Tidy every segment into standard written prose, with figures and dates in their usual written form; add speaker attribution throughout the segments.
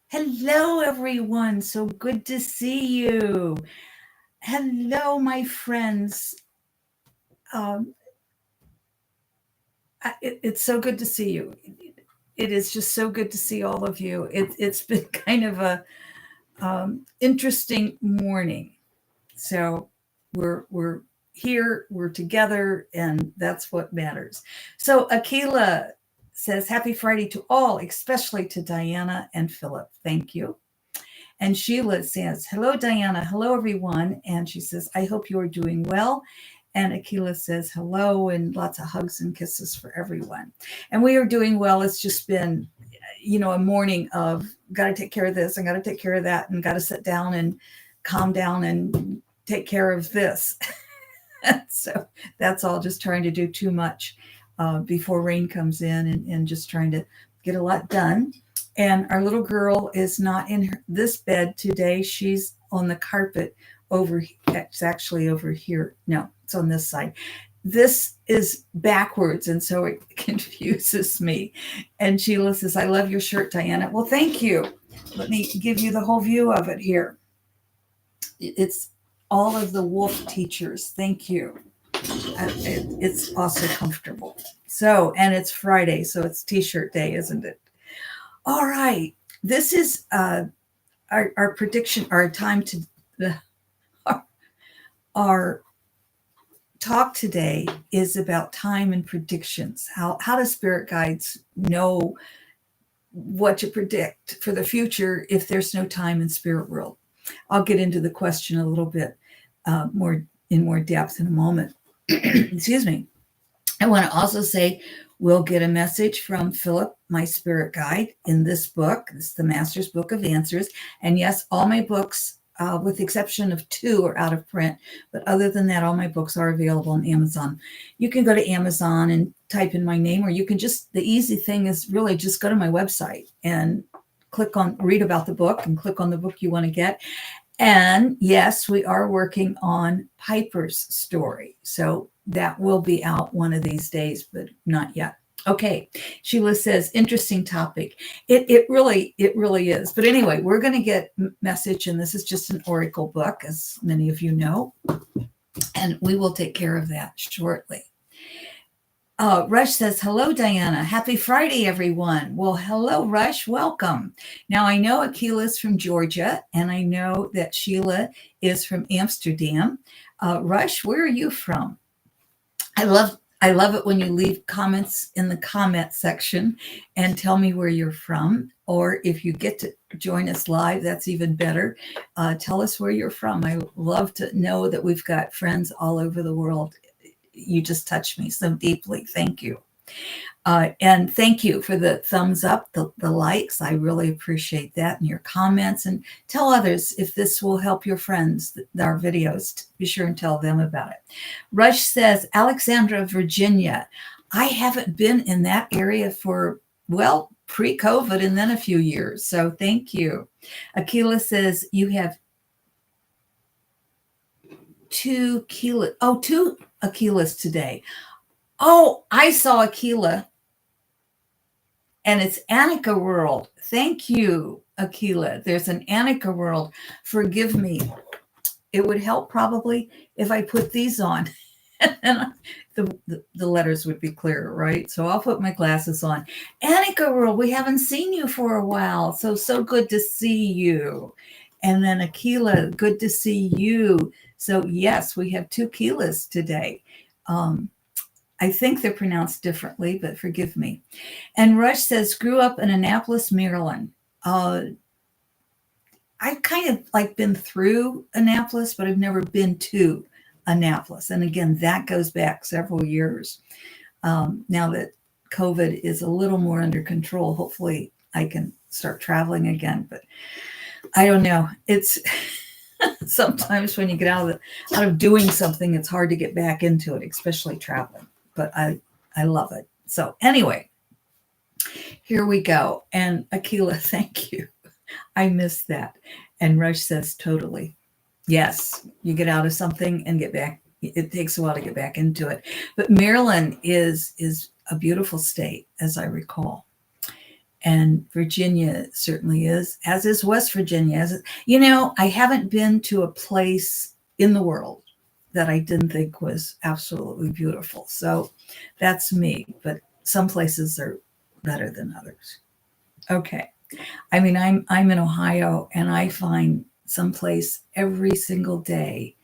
Speaker 1: Hello, everyone. So good to see you. Hello, my friends. Um, it's so good to see you. It is just so good to see all of you. It's been kind of a interesting morning. So we're here, we're together, and that's what matters. So Akila says, "Happy Friday to all, especially to Diana and Philip. Thank you." And Sheila says, "Hello, Diana. Hello, everyone." And she says, "I hope you are doing well." And Akila says, "Hello," and lots of hugs and kisses for everyone. And we are doing well. It's just been, a morning of got to take care of this and got to take care of that and got to sit down and calm down and take care of this. So that's all just trying to do too much before rain comes in and just trying to get a lot done. And our little girl is not in this bed today. She's on the carpet over. It's actually over here. No, it's on this side. This is backwards, and so it confuses me. And Sheila says, "I love your shirt, Diana." Well, thank you. Let me give you the whole view of it here. It's all of the wolf teachers. Thank you. It's also comfortable. So, and it's Friday, so it's T-shirt day, isn't it? All right. This is our prediction, our time to our talk today is about time and predictions. How do spirit guides know what to predict for the future if there's no time in spirit world? I'll get into the question a little bit more depth in a moment. Excuse me. I want to also say we'll get a message from Phillip, my spirit guide, in this book. This is the Master's Book of Answers. And yes, all my books, with the exception of 2, are out of print. But other than that, all my books are available on Amazon. You can go to Amazon and type in my name, or you can the easy thing is really just go to my website and read about the book and click on the book you want to get. And yes, we are working on Piper's story. So that will be out one of these days, but not yet. Okay. Sheila says, interesting topic. It really is. But anyway, we're going to get message, and this is just an oracle book, as many of you know, and we will take care of that shortly. Rush says, "Hello, Diana. Happy Friday, everyone." Well, hello, Rush. Welcome. Now, I know Akila is from Georgia, and I know that Sheila is from Amsterdam. Rush, where are you from? I love it when you leave comments in the comment section and tell me where you're from. Or if you get to join us live, that's even better. Tell us where you're from. I love to know that we've got friends all over the world. You just touched me so deeply. Thank you. And thank you for the thumbs up, the likes. I really appreciate that, and your comments. And tell others if this will help your friends, our videos. Be sure and tell them about it. Rush says, Alexandra, Virginia. I haven't been in that area for, well, pre-COVID and then a few years. So thank you. Akila says, you have 2 Akilas today. Oh, I saw Akila. And it's Annika World. Thank you, Akila. There's an Annika World. Forgive me. It would help probably if I put these on. And the letters would be clearer, right? So I'll put my glasses on. Annika World, we haven't seen you for a while. So good to see you. And then Akila, good to see you. So yes, we have 2 Akilas today. I think they're pronounced differently, but forgive me. And Rush says, grew up in Annapolis, Maryland. I've kind of been through Annapolis, but I've never been to Annapolis. And again, that goes back several years. Now that COVID is a little more under control, hopefully I can start traveling again. But I don't know. It's sometimes when you get out of doing something, it's hard to get back into it, especially traveling. But I love it. So anyway, here we go. And Akila, thank you. I missed that. And Rush says, totally. Yes, you get out of something and get back. It takes a while to get back into it. But Maryland is a beautiful state, as I recall. And Virginia certainly is, as is West Virginia. I haven't been to a place in the world that I didn't think was absolutely beautiful. So that's me, but some places are better than others. Okay. I mean, I'm in Ohio, and I find someplace every single day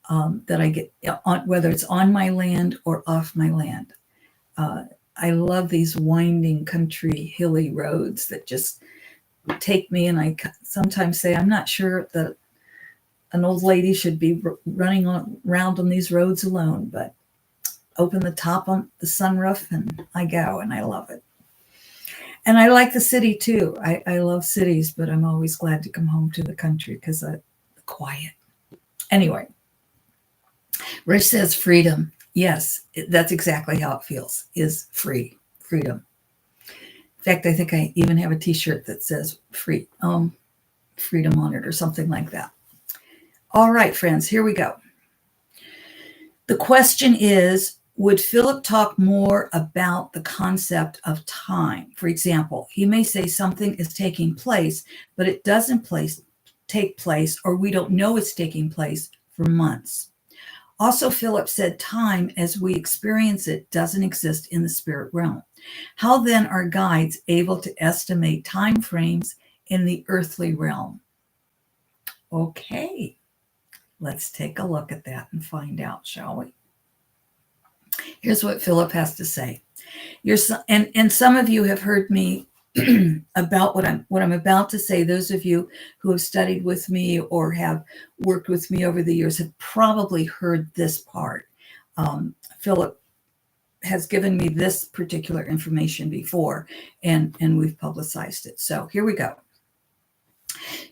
Speaker 1: that I get on, whether it's on my land or off my land. I love these winding country hilly roads that just take me, and I sometimes say I'm not sure that an old lady should be running around on these roads alone, but open the top on the sunroof and I go, and I love it. And I like the city too. I love cities, but I'm always glad to come home to the country because the quiet. Anyway, Rich says freedom. Yes, that's exactly how it feels, is freedom. In fact, I think I even have a t-shirt that says freedom on it or something like that. All right, friends, here we go. The question is, would Phillip talk more about the concept of time? For example, he may say something is taking place, but it doesn't take place, or we don't know it's taking place for months. Also, Phillip said time as we experience it doesn't exist in the spirit realm. How then are guides able to estimate time frames in the earthly realm? Okay, let's take a look at that and find out, shall we? Here's what Phillip has to say. And some of you have heard me about what I'm about to say. Those of you who have studied with me or have worked with me over the years have probably heard this part. Phillip has given me this particular information before, and we've publicized it. So here we go.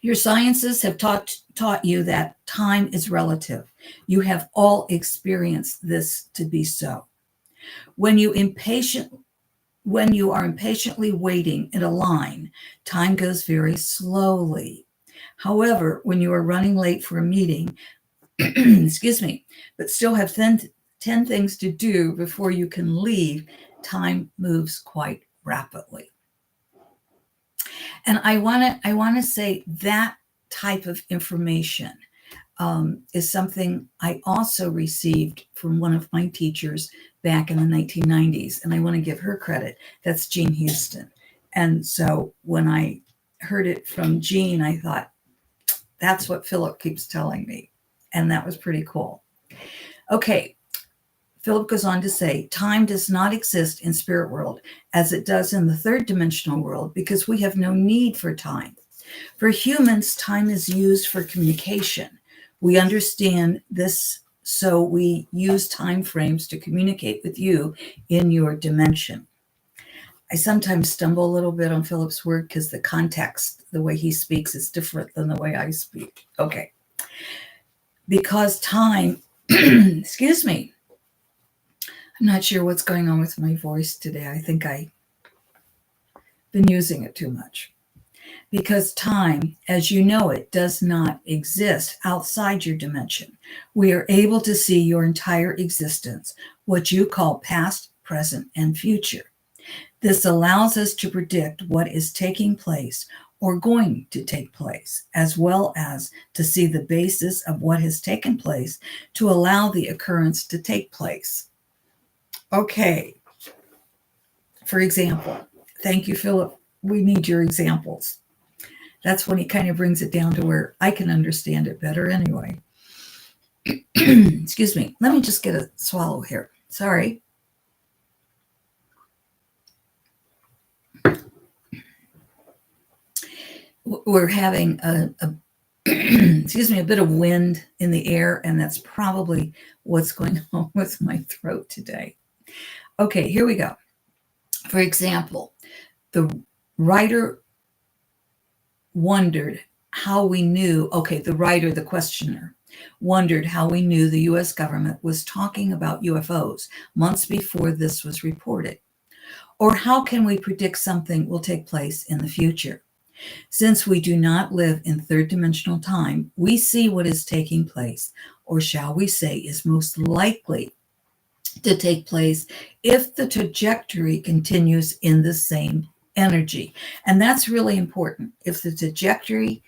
Speaker 1: Your sciences have taught you that time is relative. You have all experienced this to be so. When you are impatiently waiting in a line, time goes very slowly. However, when you are running late for a meeting, excuse me, but still have 10 things to do before you can leave, time moves quite rapidly. And I want to say that type of information is something I also received from one of my teachers back in the 1990s. And I want to give her credit. That's Jean Houston. And so when I heard it from Jean, I thought, that's what Phillip keeps telling me. And that was pretty cool. Okay. Phillip goes on to say, time does not exist in spirit world as it does in the third dimensional world because we have no need for time. For humans, time is used for communication. We understand this, so we use time frames to communicate with you in your dimension. I sometimes stumble a little bit on Phillip's word because the context, the way he speaks, is different than the way I speak. Okay. Because time, excuse me, I'm not sure what's going on with my voice today. I think I've been using it too much. Because time, as you know it, does not exist outside your dimension. We are able to see your entire existence, what you call past, present, and future. This allows us to predict what is taking place or going to take place, as well as to see the basis of what has taken place to allow the occurrence to take place. Okay. For example, thank you, Phillip. We need your examples. That's when he kind of brings it down to where I can understand it better anyway. Excuse me. Let me just get a swallow here. Sorry. We're having excuse me, a bit of wind in the air, and that's probably what's going on with my throat today. Okay, here we go. For example, the writer wondered how we knew, the questioner wondered how we knew the U.S. government was talking about UFOs months before this was reported. Or how can we predict something will take place in the future? Since we do not live in third dimensional time, we see what is taking place, or shall we say is most likely to take place if the trajectory continues in the same energy. And that's really important. If the trajectory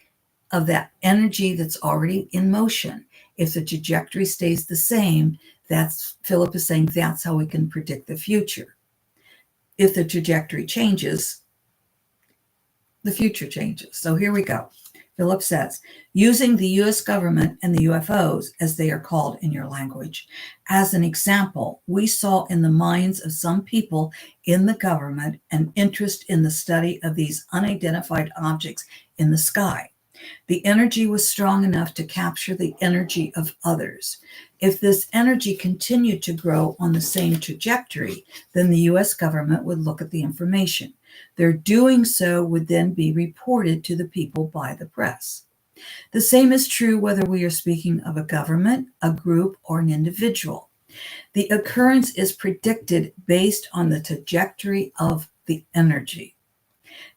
Speaker 1: of that energy that's already in motion, if the trajectory stays the same, that's Philip is saying that's how we can predict the future. If the trajectory changes, the future changes. So here we go. Philip says, using the US government and the UFOs, as they are called in your language, as an example, we saw in the minds of some people in the government an interest in the study of these unidentified objects in the sky. The energy was strong enough to capture the energy of others. If this energy continued to grow on the same trajectory, then the US government would look at the information. Their doing so would then be reported to the people by the press. The same is true whether we are speaking of a government, a group, or an individual. The occurrence is predicted based on the trajectory of the energy.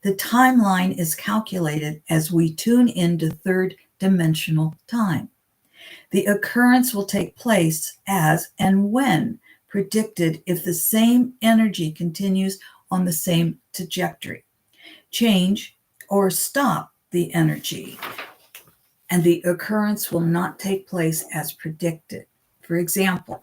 Speaker 1: The timeline is calculated as we tune into third dimensional time. The occurrence will take place as and when predicted if the same energy continues on the same trajectory. Change or stop the energy, and the occurrence will not take place as predicted. For example,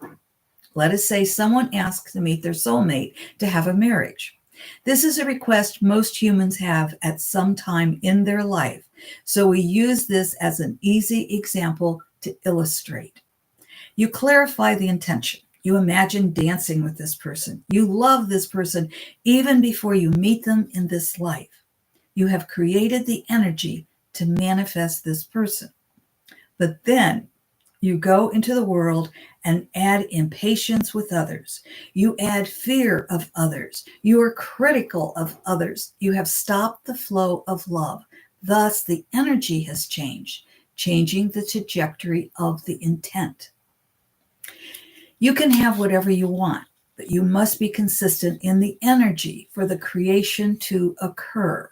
Speaker 1: let us say someone asks to meet their soulmate to have a marriage. This is a request most humans have at some time in their life, so we use this as an easy example to illustrate. You clarify the intention. You imagine dancing with this person. You love this person even before you meet them in this life. You have created the energy to manifest this person. But then you go into the world and add impatience with others. You add fear of others. You are critical of others. You have stopped the flow of love. Thus, the energy has changed, changing the trajectory of the intent. You can have whatever you want, but you must be consistent in the energy for the creation to occur.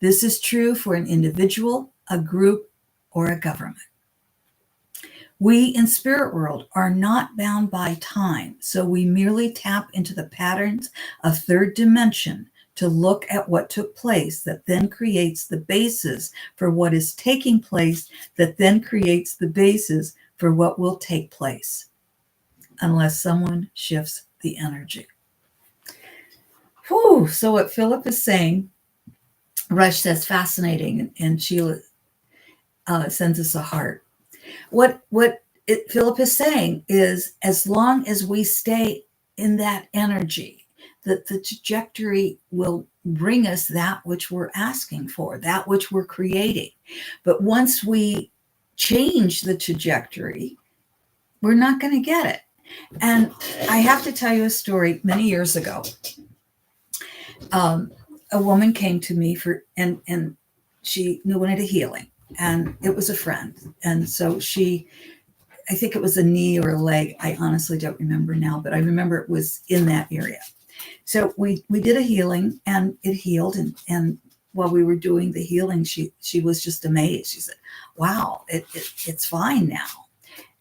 Speaker 1: This is true for an individual, a group, or a government. We in spirit world are not bound by time, so we merely tap into the patterns of third dimension to look at what took place that then creates the basis for what is taking place that then creates the basis for what will take place, unless someone shifts the energy. Whew, so what Philip is saying, Rush says fascinating, and Sheila sends us a heart. What Philip is saying is, as long as we stay in that energy, that the trajectory will bring us that which we're asking for, that which we're creating. But once we change the trajectory, we're not going to get it. And I have to tell you a story. Many years ago, a woman came to me and she wanted a healing, and it was a friend. And so I think it was a knee or a leg. I honestly don't remember now, but I remember it was in that area. So we did a healing, and it healed. And while we were doing the healing, she was just amazed. She said, "Wow, it's fine now."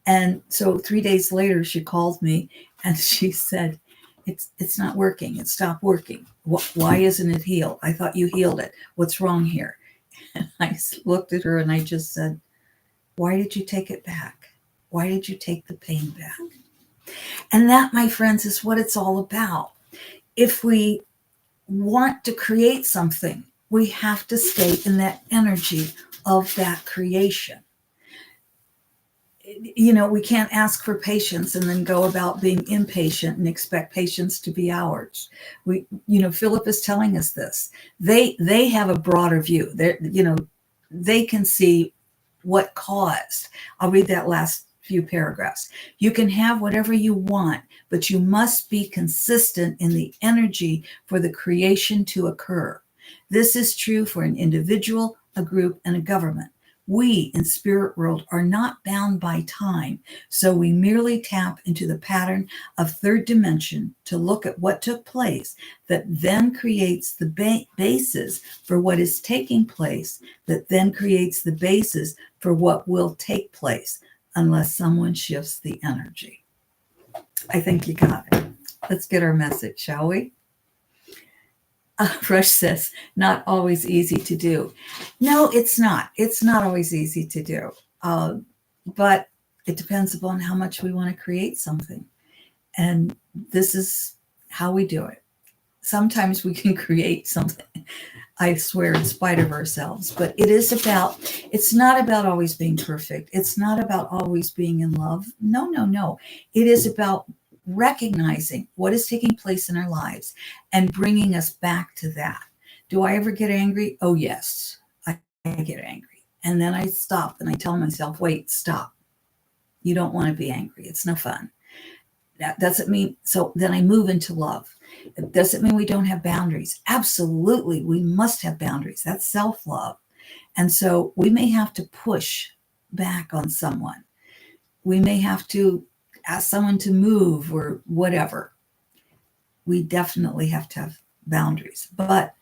Speaker 1: And so 3 days later, she called me and she said, it's not working. It stopped working. Why isn't it healed? I thought you healed it. What's wrong here? And I looked at her and I just said, why did you take it back? Why did you take the pain back? And that, my friends, is what it's all about. If we want to create something, we have to stay in that energy of that creation. You know, we can't ask for patience and then go about being impatient and expect patience to be ours. Philip is telling us this. They have a broader view. They can see what caused. I'll read that last few paragraphs. You can have whatever you want, but you must be consistent in the energy for the creation to occur. This is true for an individual, a group, and a government. We in spirit world are not bound by time, so we merely tap into the pattern of third dimension to look at what took place that then creates the basis for what is taking place, that then creates the basis for what will take place, unless someone shifts the energy. I think you got it. Let's get our message, shall we? Rush says, not always easy to do. No, it's not. It's not always easy to do. But it depends upon how much we want to create something. And this is how we do it. Sometimes we can create something, I swear, in spite of ourselves. But it's not about always being perfect. It's not about always being in love. No, no, no. It is about recognizing what is taking place in our lives and bringing us back to that. Do I ever get angry? Oh, yes, I get angry. And then I stop and I tell myself, wait, stop. You don't want to be angry. It's no fun. That doesn't mean, so then I move into love. It doesn't mean we don't have boundaries. Absolutely, we must have boundaries. That's self-love. And so we may have to push back on someone. We may have to ask someone to move or whatever. We definitely have to have boundaries. But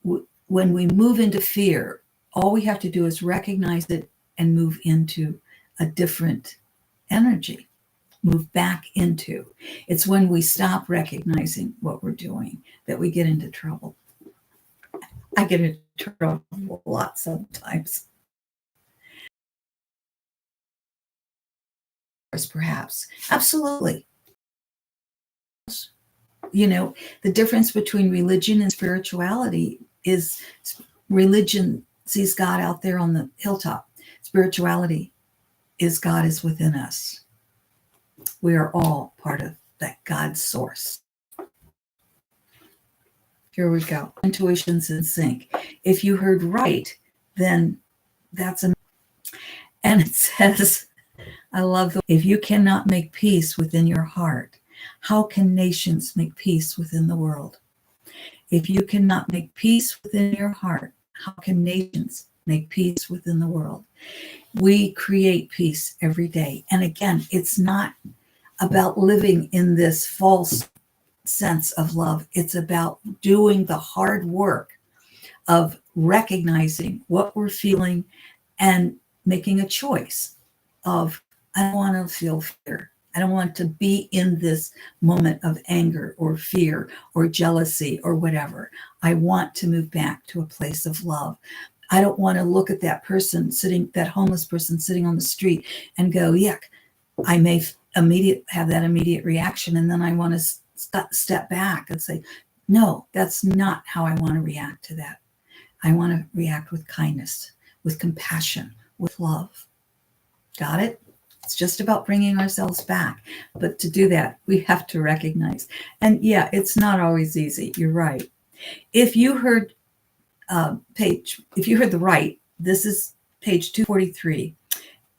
Speaker 1: when we move into fear, all we have to do is recognize it and move into a different energy. Move back into. It's when we stop recognizing what we're doing that we get into trouble. I get into trouble a lot sometimes. Perhaps. Absolutely. You know, the difference between religion and spirituality is religion sees God out there on the hilltop. Spirituality is God is within us. We are all part of that God source. Here we go. Intuition's in sync. If you heard right, then that's a. And it says, I love if you cannot make peace within your heart, how can nations make peace within the world? If you cannot make peace within your heart, how can nations make peace within the world? We create peace every day. And again, it's not about living in this false sense of love. It's about doing the hard work of recognizing what we're feeling and making a choice of, I don't want to feel fear. I don't want to be in this moment of anger or fear or jealousy or whatever. I want to move back to a place of love. I don't want to look at that person sitting, that homeless person sitting on the street and go, yuck. I may have that immediate reaction. And then I want to step back and say, no, that's not how I want to react to that. I want to react with kindness, with compassion, with love. Got it? It's just about bringing ourselves back. But to do that, we have to recognize. And yeah, it's not always easy. You're right. If you heard if you heard the right, this is page 243.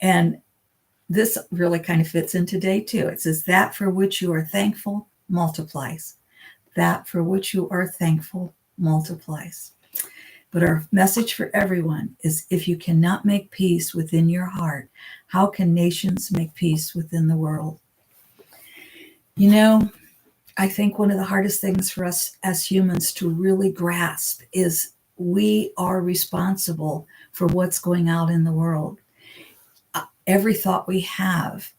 Speaker 1: And this really kind of fits in today too. It says, that for which you are thankful multiplies. That for which you are thankful multiplies. But our message for everyone is, if you cannot make peace within your heart, how can nations make peace within the world? You know, I think one of the hardest things for us as humans to really grasp is we are responsible for what's going out in the world. Every thought we have,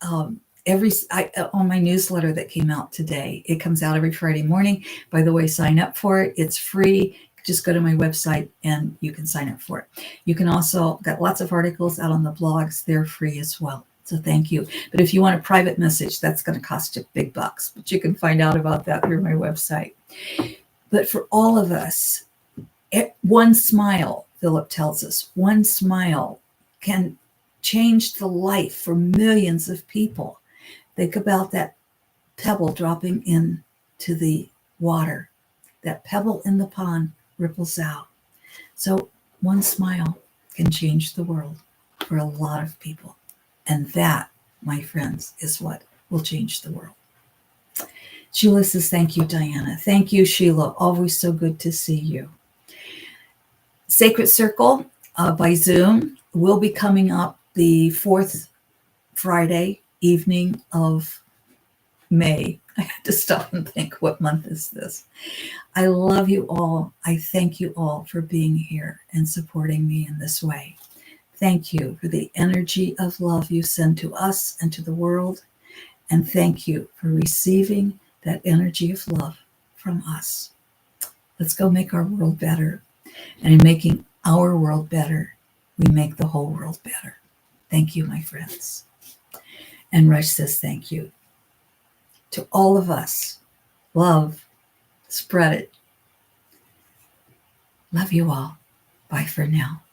Speaker 1: on my newsletter that came out today, it comes out every Friday morning. By the way, sign up for it. It's free. Just go to my website and you can sign up for it. You can also got lots of articles out on the blogs. They're free as well. So thank you. But if you want a private message, that's going to cost you big bucks. But you can find out about that through my website. But for all of us, one smile, Phillip tells us, one smile can change the life for millions of people. Think about that pebble dropping into the water. That pebble in the pond ripples out. So one smile can change the world for a lot of people. And that, my friends, is what will change the world. Sheila says, thank you, Diana. Thank you, Sheila. Always so good to see you. Sacred Circle by Zoom will be coming up the fourth Friday evening of May. I had to stop and think, what month is this? I love you all. I thank you all for being here and supporting me in this way. Thank you for the energy of love you send to us and to the world. And thank you for receiving that energy of love from us. Let's go make our world better. And in making our world better, we make the whole world better. Thank you, my friends. And Rush says thank you to all of us. Love, spread it. Love you all. Bye for now.